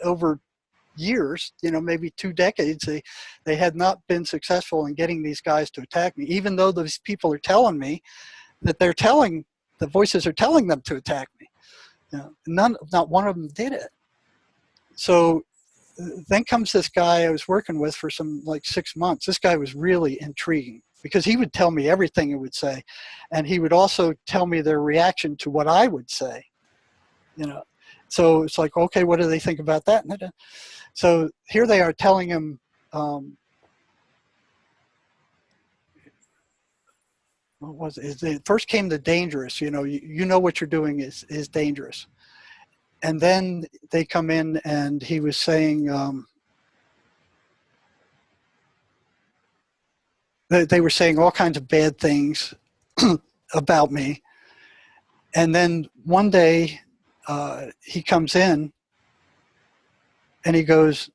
over years, maybe 2 decades, they had not been successful in getting these guys to attack me, even though those people are telling me that the voices are telling them to attack me. Not one of them did it. So then comes this guy I was working with for some 6 months. This guy was really intriguing because he would tell me everything he would say, and he would also tell me their reaction to what I would say. So it's like, okay, what do they think about that? So here they are telling him, what was it? It first came the dangerous. You know what you're doing is dangerous. And then they come in and he was saying, they were saying all kinds of bad things about me. And then one day he comes in and he goes,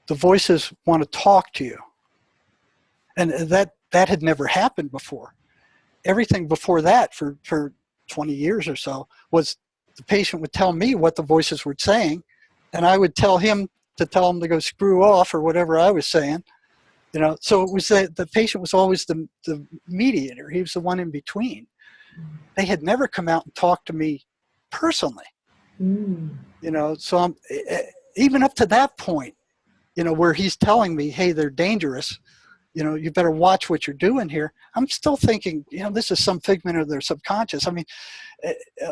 the voices want to talk to you. And that had never happened before. Everything before that for 20 years or so was the patient would tell me what the voices were saying, and I would tell him to go screw off or whatever I was saying. So it was the patient was always the mediator. He was the one in between. They had never come out and talked to me personally. So even up to that point, where he's telling me, hey, they're dangerous, you better watch what you're doing here. I'm still thinking, this is some figment of their subconscious. I mean,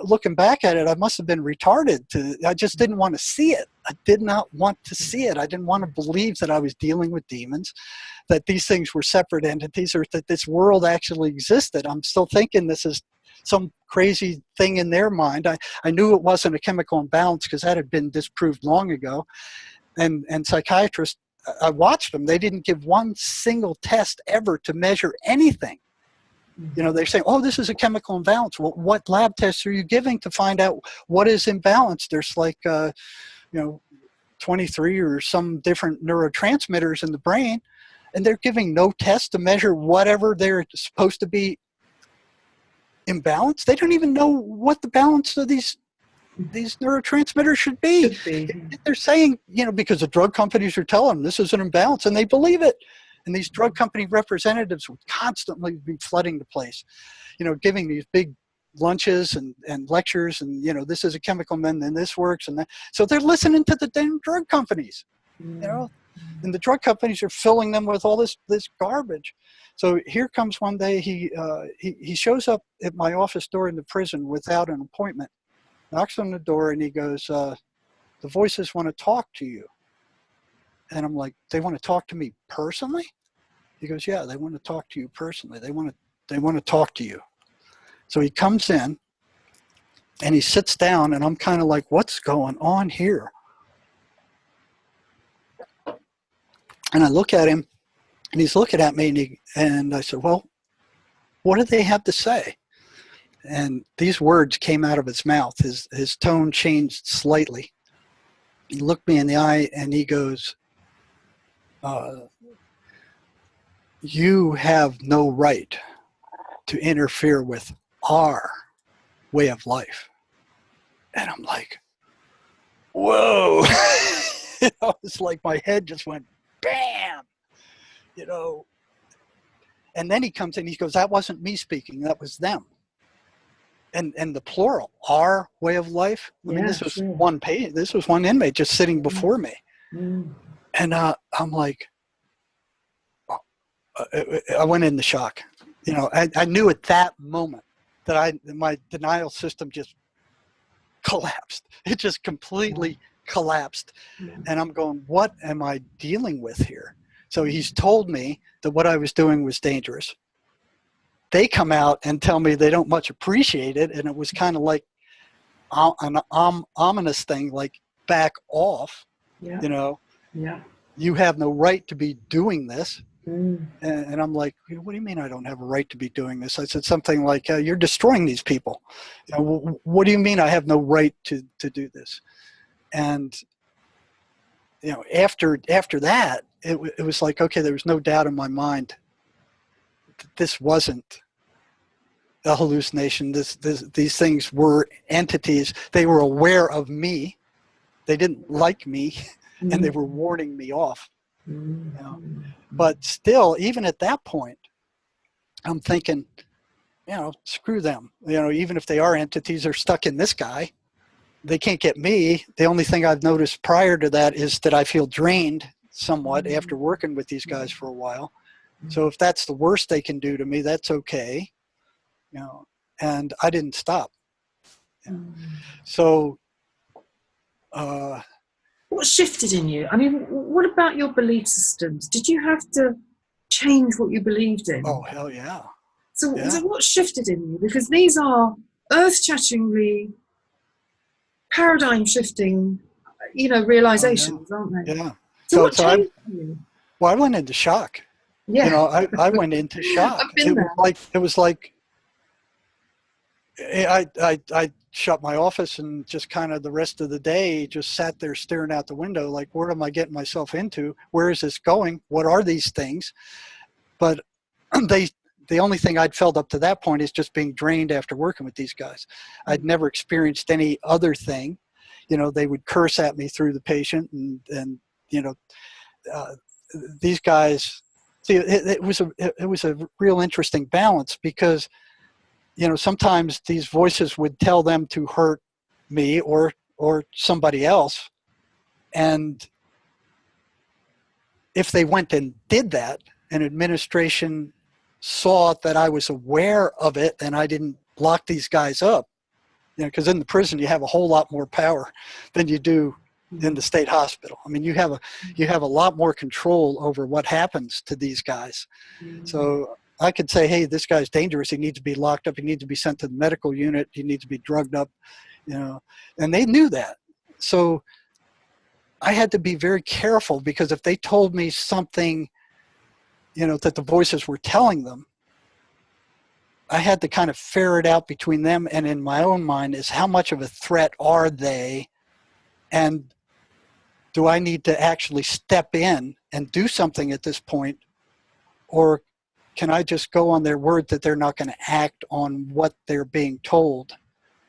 looking back at it, I must have been retarded. I just didn't want to see it. I did not want to see it. I didn't want to believe that I was dealing with demons, that these things were separate entities, or that this world actually existed. I'm still thinking this is some crazy thing in their mind. I knew it wasn't a chemical imbalance because that had been disproved long ago. And psychiatrists, I watched them. They didn't give one single test ever to measure anything. They're saying, oh, this is a chemical imbalance. Well, what lab tests are you giving to find out what is imbalanced? There's 23 or some different neurotransmitters in the brain, and they're giving no test to measure whatever they're supposed to be imbalanced. They don't even know what the balance of these neurotransmitters should be. They're saying, because the drug companies are telling them this is an imbalance, and they believe it. And these drug company representatives would constantly be flooding the place, giving these big lunches and lectures, and this is a chemical man, and this works, and that. So they're listening to the damn drug companies, and the drug companies are filling them with all this garbage. So here comes one day, he shows up at my office door in the prison without an appointment. Knocks on the door and he goes, the voices want to talk to you. And I'm like, they want to talk to me personally? He goes, yeah, they want to talk to you personally. They want to talk to you. So he comes in and he sits down, and I'm kind of like, what's going on here? And I look at him and he's looking at me, and I said, well, what do they have to say? And these words came out of his mouth. His tone changed slightly. He looked me in the eye and he goes, you have no right to interfere with our way of life. And I'm like, whoa. It's like my head just went bam, And then he comes in, he goes, that wasn't me speaking, that was them. And the plural, our way of life. I mean, this was one patient, this was one inmate just sitting before me. And I'm like, I went into shock. I knew at that moment that my denial system just collapsed. It just completely collapsed. And I'm going, what am I dealing with here? So he's told me that what I was doing was dangerous. They come out and tell me they don't much appreciate it, and it was kind of like an ominous thing, like back off. You have no right to be doing this. And I'm like, what do you mean I don't have a right to be doing this? I said something like, you're destroying these people. What do you mean I have no right to do this? And after that, it was like, okay, there was no doubt in my mind that this wasn't a hallucination. These things were entities. They were aware of me. they didn't like me, and they were warning me off. You know? But still, even at that point, I'm thinking, you know, screw them. You know, even if they are entities, they're stuck in this guy. They can't get me. The only thing I've noticed prior to that is that I feel drained somewhat after working with these guys for a while. So if that's the worst they can do to me, that's okay. You know, and I didn't stop. You know? So what shifted in you? I mean, what about your belief systems? Did you have to change what you believed in? oh, hell yeah. So, Yeah. so what shifted in you? Because these are earth-shatteringly paradigm-shifting, you know, realizations, aren't they? Yeah. So what So I, changed for you? well, I went into shock. Yeah, You know, I went into shock. I've been there. It was like I shut my office and just kind of the rest of the day just sat there staring out the window like, what am I getting myself into? Where is this going? What are these things? But the only thing I'd felt up to that point is just being drained after working with these guys. I'd never experienced any other thing. You know, they would curse at me through the patient, and you know, these guys. See, it was a real interesting balance, because, you know, sometimes these voices would tell them to hurt me or somebody else, and if they went and did that, and administration saw that I was aware of it and I didn't lock these guys up, you know, because in the prison you have a whole lot more power than you do in the state hospital. I mean, you have a lot more control over what happens to these guys. So I could say, hey, this guy's dangerous. He needs to be locked up. He needs to be sent to the medical unit. He needs to be drugged up, you know, and they knew that. So I had to be very careful, because if they told me something, you know, that the voices were telling them, I had to kind of ferret out between them and in my own mind is how much of a threat are they, and do I need to actually step in and do something at this point, or can I just go on their word that they're not going to act on what they're being told?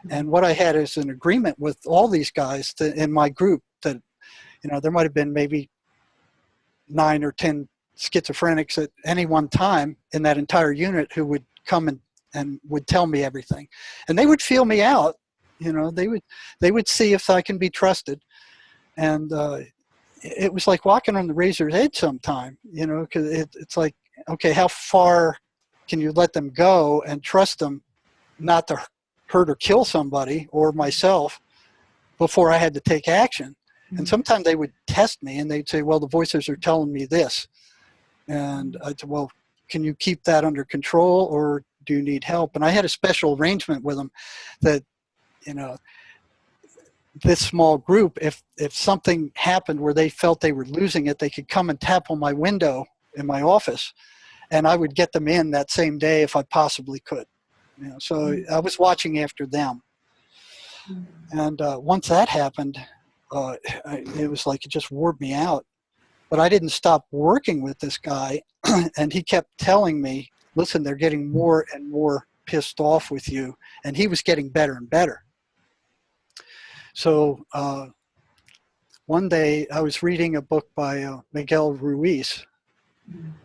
And what I had is an agreement with all these guys in my group that, you know, there might have been maybe 9 or 10 schizophrenics at any one time in that entire unit who would come and would tell me everything, and they would feel me out. You know, they would see if I can be trusted, and it was like walking on the razor's edge sometime. You know, because it's like, okay, how far can you let them go and trust them not to hurt or kill somebody or myself before I had to take action? And sometimes they would test me and they'd say, well, the voices are telling me this. And I'd say, well, can you keep that under control, or do you need help? And I had a special arrangement with them that, you know, this small group, if something happened where they felt they were losing it, they could come and tap on my window in my office, and I would get them in that same day if I possibly could. You know, so I was watching after them. And once that happened, it was like it just wore me out. But I didn't stop working with this guy, and he kept telling me, listen, they're getting more and more pissed off with you. And he was getting better and better. So one day I was reading a book by Miguel Ruiz.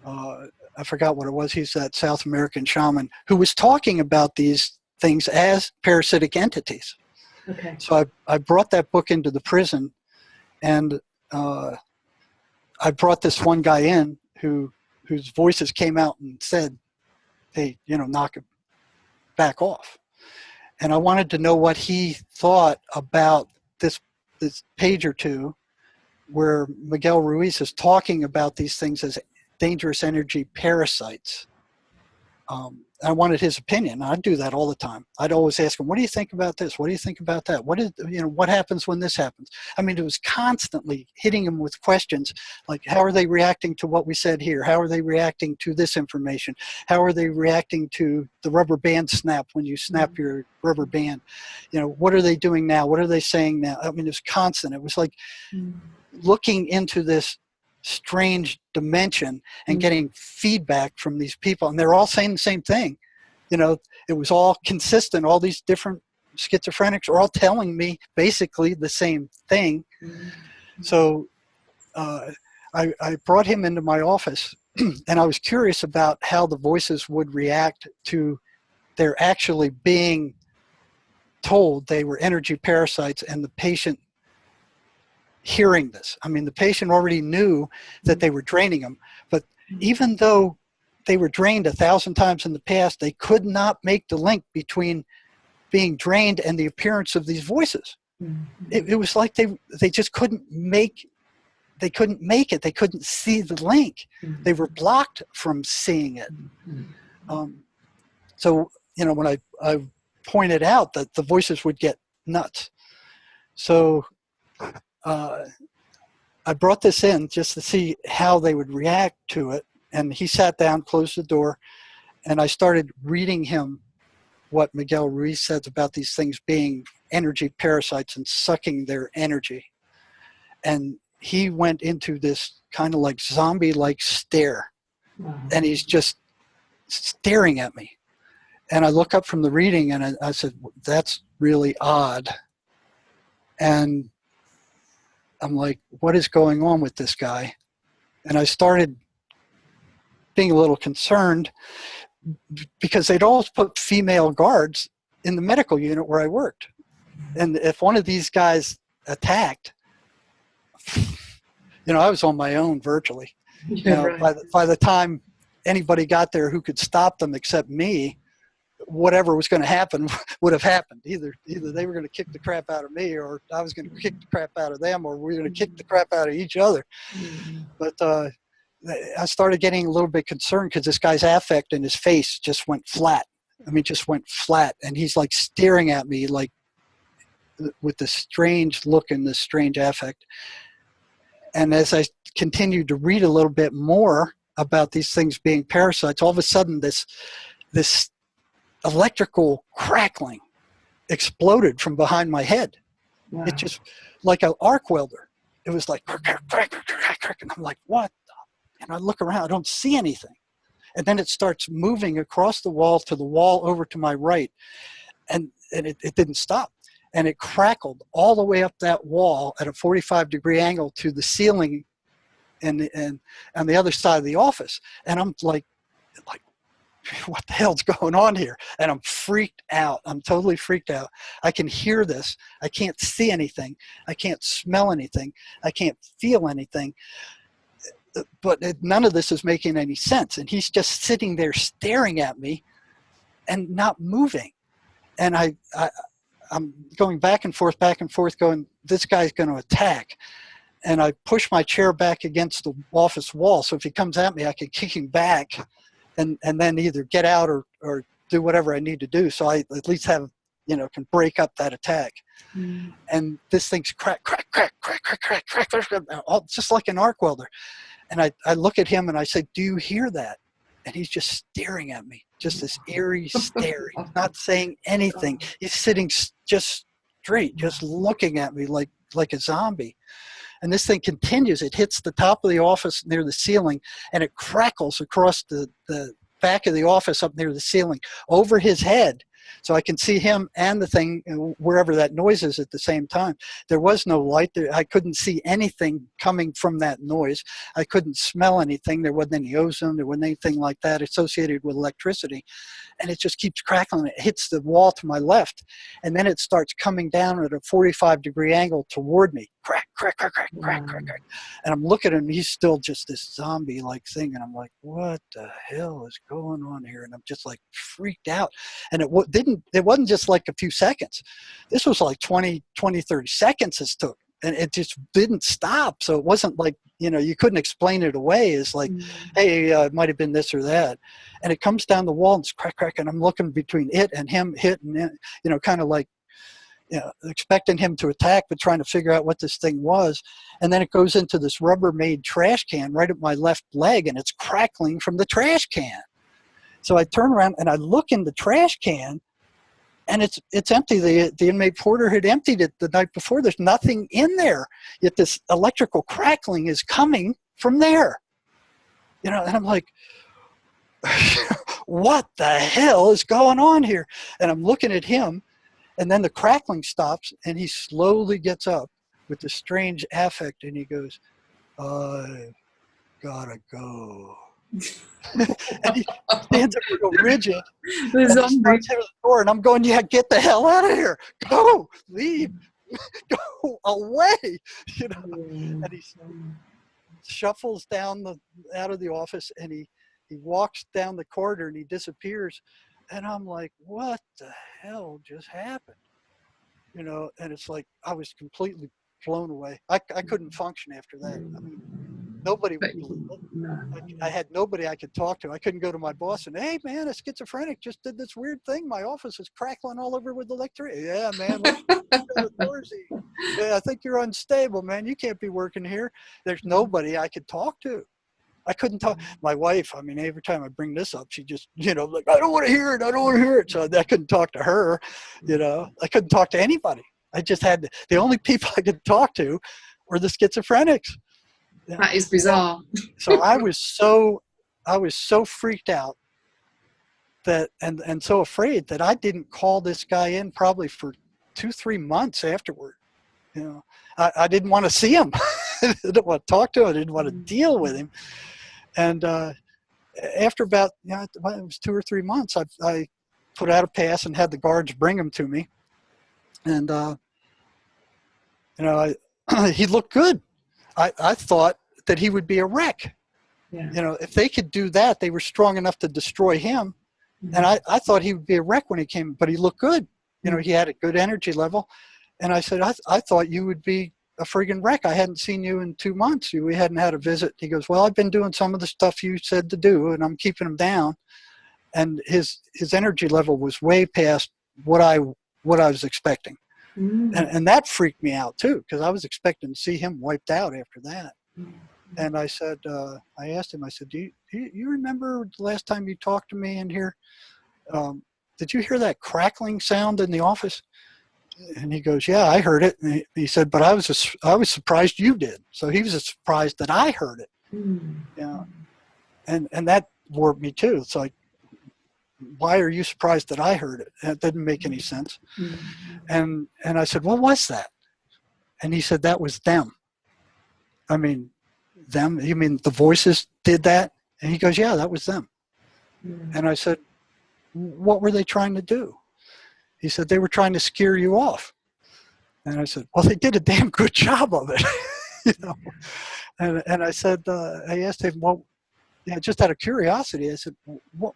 I forgot what it was. He's that South American shaman who was talking about these things as parasitic entities. Okay. So I brought that book into the prison, and I brought this one guy in whose voices came out and said, hey, you know, knock it back off. And I wanted to know what he thought about this page or two where Miguel Ruiz is talking about these things as dangerous energy parasites. I wanted his opinion. I'd do that all the time. I'd always ask him, what do you think about this? What do you think about that? What happens when this happens? I mean, it was constantly hitting him with questions like, how are they reacting to what we said here? How are they reacting to this information? How are they reacting to the rubber band snap when you snap your rubber band? You know, what are they doing now? What are they saying now? I mean, it was constant. It was like looking into this strange dimension and getting feedback from these people, and they're all saying the same thing. You know, it was all consistent, all these different schizophrenics are all telling me basically the same thing. So I brought him into my office, and I was curious about how the voices would react to their actually being told they were energy parasites and the patient hearing this. I mean, the patient already knew that they were draining them, but even though they were drained 1,000 times in the past, they could not make the link between being drained and the appearance of these voices. It was like they just couldn't make it. They couldn't see the link. They were blocked from seeing it. So, you know, when I pointed out that the voices would get nuts. So I brought this in just to see how they would react to it. And he sat down, closed the door, and I started reading him what Miguel Ruiz says about these things being energy parasites and sucking their energy. And he went into this kind of like zombie-like stare. And he's just staring at me. And I look up from the reading and I said, that's really odd. And I'm like, what is going on with this guy? And I started being a little concerned because they'd always put female guards in the medical unit where I worked. And if one of these guys attacked, you know, I was on my own virtually. You know, right. By the time anybody got there who could stop them except me, whatever was going to happen would have happened. Either they were going to kick the crap out of me, or I was going to kick the crap out of them, or we were going to kick the crap out of each other. But I started getting a little bit concerned because this guy's affect in his face just went flat. I mean, just went flat. And he's like staring at me like with this strange look and this strange affect. And as I continued to read a little bit more about these things being parasites, all of a sudden this electrical crackling exploded from behind my head. Wow. It just like an arc welder. It was like crack, crack, crack, crack, crack, and I'm like, what? And I look around, I don't see anything. And then it starts moving across the wall to the wall over to my right. And it didn't stop. And it crackled all the way up that wall at a 45-degree angle to the ceiling and on the other side of the office. And I'm like, what the hell's going on here? And I'm freaked out. I'm totally freaked out. I can hear this. I can't see anything. I can't smell anything. I can't feel anything. But none of this is making any sense. And he's just sitting there staring at me and not moving. And I'm going back and forth, going, this guy's going to attack. And I push my chair back against the office wall. So if he comes at me, I can kick him back and then either get out or do whatever I need to do. So I at least have, you know, can break up that attack. And this thing's crack, crack, crack, crack, crack, crack, crack, crack, crack, all just like an arc welder. And I look at him and I say, do you hear that? And he's just staring at me, just this eerie stare. He's not saying anything. He's sitting just straight, just looking at me like a zombie. And this thing continues. It hits the top of the office near the ceiling, and it crackles across the back of the office up near the ceiling over his head. So I can see him and the thing wherever that noise is at the same time. There was no light. I couldn't see anything coming from that noise. I couldn't smell anything. There wasn't any ozone. There wasn't anything like that associated with electricity. And it just keeps crackling. It hits the wall to my left. And then it starts coming down at a 45-degree angle toward me. Crack, crack, crack, crack, crack, crack, crack. And I'm looking at him. He's still just this zombie-like thing. And I'm like, what the hell is going on here? And I'm just like freaked out. And it wasn't just like a few seconds. This was like 20, 30 seconds it took. And it just didn't stop. So it wasn't like, you know, you couldn't explain it away. It's like, hey, it might have been this or that. And it comes down the wall and it's crack, crack. And I'm looking between it and him hitting, you know, kind of like, you know, expecting him to attack, but trying to figure out what this thing was. And then it goes into this Rubbermaid trash can right at my left leg, and it's crackling from the trash can. So I turn around and I look in the trash can, and it's empty. The inmate porter had emptied it the night before. There's nothing in there, yet this electrical crackling is coming from there. You know, and I'm like, what the hell is going on here? And I'm looking at him, And then the crackling stops, and he slowly gets up with this strange affect, and he goes, "I gotta go." And he stands up real rigid, The and he zombie. starts hitting the door, and I'm going, "Yeah, get the hell out of here. Go, leave, go away." You know, and he shuffles out of the office, and he walks down the corridor, and he disappears. And I'm like, what the hell just happened? You know, and it's like I was completely blown away. I couldn't function after that. I mean, nobody would believe it. No. I had nobody I could talk to. I couldn't go to my boss and, "Hey, man, a schizophrenic just did this weird thing. My office is crackling all over with electricity." "Yeah, man, let's go to Thursday." "Yeah, I think you're unstable, man. You can't be working here." There's nobody I could talk to. I couldn't talk. My wife, I mean, every time I bring this up, she just, like, "I don't want to hear it. I don't want to hear it." So I couldn't talk to her, I couldn't talk to anybody. I just had the only people I could talk to were the schizophrenics. That is bizarre. So I was so freaked out that, and so afraid that I didn't call this guy in probably for 2-3 months afterward. I didn't want to see him. I didn't want to talk to him. I didn't want to deal with him. And after about, it was 2 or 3 months, I put out a pass and had the guards bring him to me. And, he looked good. I thought that he would be a wreck. Yeah. If they could do that, they were strong enough to destroy him. Mm-hmm. And I thought he would be a wreck when he came, but he looked good. He had a good energy level. And I said, I thought you would be a friggin' wreck. I hadn't seen you in 2 months. We hadn't had a visit. He goes, "Well, I've been doing some of the stuff you said to do, and I'm keeping him down." And his energy level was way past what I was expecting. Mm-hmm. And that freaked me out too, because I was expecting to see him wiped out after that. Mm-hmm. And I said, I asked him, I said, do you remember the last time you talked to me in here? Did you hear that crackling sound in the office? And he goes, "Yeah, I heard it." And he said, "But I was surprised you did." So he was surprised that I heard it. And that warped me too. It's like, why are you surprised that I heard it? That didn't make any sense. And I said, "What was that?" And he said, "That was them." I mean, them? You mean the voices did that? And he goes, "Yeah, that was them." And I said, "What were they trying to do?" He said, "They were trying to scare you off." And I said, "Well, they did a damn good job of it." And I said, I asked him, "Well, just out of curiosity," I said, what,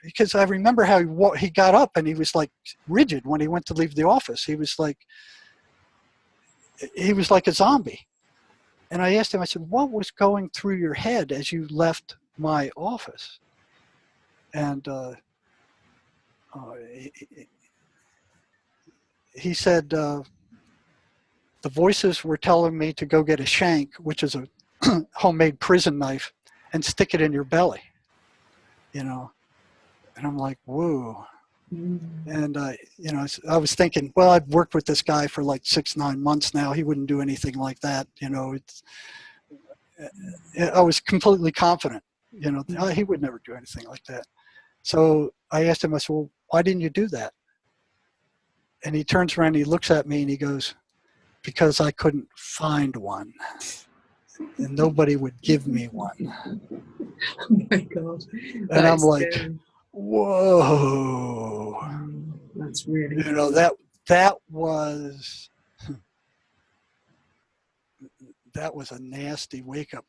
because I remember how he got up and he was like rigid when he went to leave the office. He was like a zombie. And I asked him, I said, "What was going through your head as you left my office?" And he said, "The voices were telling me to go get a shank, which is a homemade prison knife, and stick it in your belly." And I'm like, whoa. And I was thinking, well, I've worked with this guy for like 6-9 months now. He wouldn't do anything like that. I was completely confident, he would never do anything like that. So I asked him, I said, "Well, why didn't you do that?" And he turns around, he looks at me and he goes, "Because I couldn't find one. And nobody would give me one." Oh my God. And I'm like, whoa. That's really that was a nasty wake-up